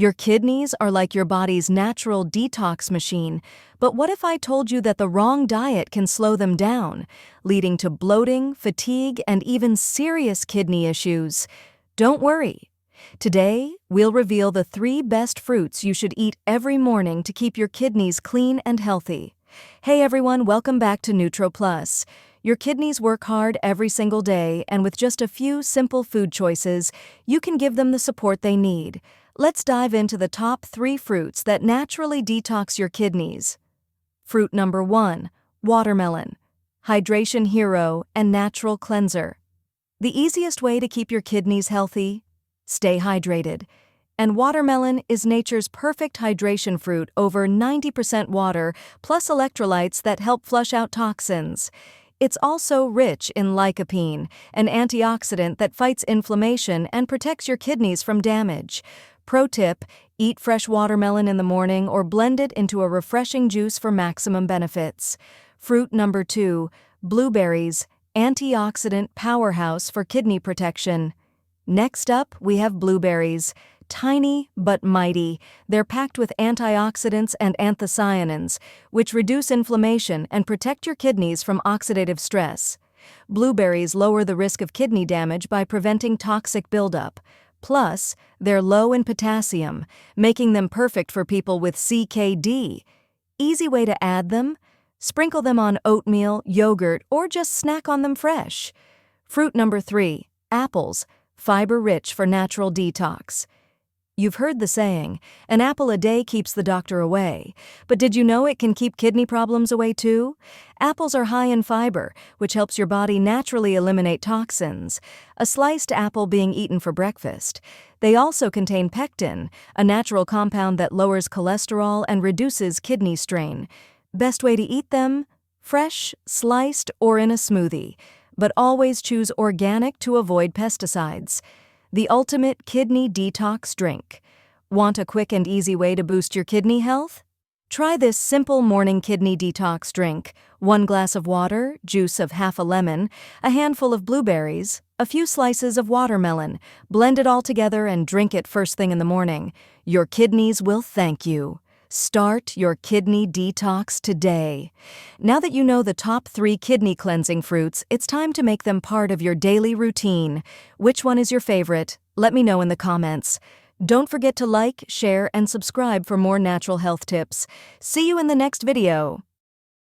Your kidneys are like your body's natural detox machine, but what if I told you that the wrong diet can slow them down, leading to bloating, fatigue, and even serious kidney issues? Don't worry. Today, we'll reveal the 3 best fruits you should eat every morning to keep your kidneys clean and healthy. Hey everyone, welcome back to Nutro Plus. Your kidneys work hard every single day, and with just a few simple food choices, you can give them the support they need. Let's dive into the top 3 fruits that naturally detox your kidneys. Fruit number 1, watermelon. Hydration hero and natural cleanser. The easiest way to keep your kidneys healthy? Stay hydrated. And watermelon is nature's perfect hydration fruit, over 90% water, plus electrolytes that help flush out toxins. It's also rich in lycopene, an antioxidant that fights inflammation and protects your kidneys from damage. Pro tip, eat fresh watermelon in the morning or blend it into a refreshing juice for maximum benefits. Fruit number 2, blueberries, antioxidant powerhouse for kidney protection. Next up, we have blueberries. Tiny but mighty, they're packed with antioxidants and anthocyanins, which reduce inflammation and protect your kidneys from oxidative stress. Blueberries lower the risk of kidney damage by preventing toxic buildup. Plus, they're low in potassium, making them perfect for people with CKD. Easy way to add them? Sprinkle them on oatmeal, yogurt, or just snack on them fresh. Fruit number 3, apples, fiber-rich for natural detox. You've heard the saying, an apple a day keeps the doctor away. But did you know it can keep kidney problems away too? Apples are high in fiber, which helps your body naturally eliminate toxins. A sliced apple being eaten for breakfast. They also contain pectin, a natural compound that lowers cholesterol and reduces kidney strain. Best way to eat them? Fresh, sliced, or in a smoothie. But always choose organic to avoid pesticides. The ultimate kidney detox drink. Want a quick and easy way to boost your kidney health? Try this simple morning kidney detox drink. 1 glass of water, juice of half a lemon, a handful of blueberries, a few slices of watermelon. Blend it all together and drink it first thing in the morning. Your kidneys will thank you. Start your kidney detox today. Now that you know the top 3 kidney cleansing fruits, it's time to make them part of your daily routine. Which one is your favorite? Let me know in the comments. Don't forget to like, share, and subscribe for more natural health tips. See you in the next video.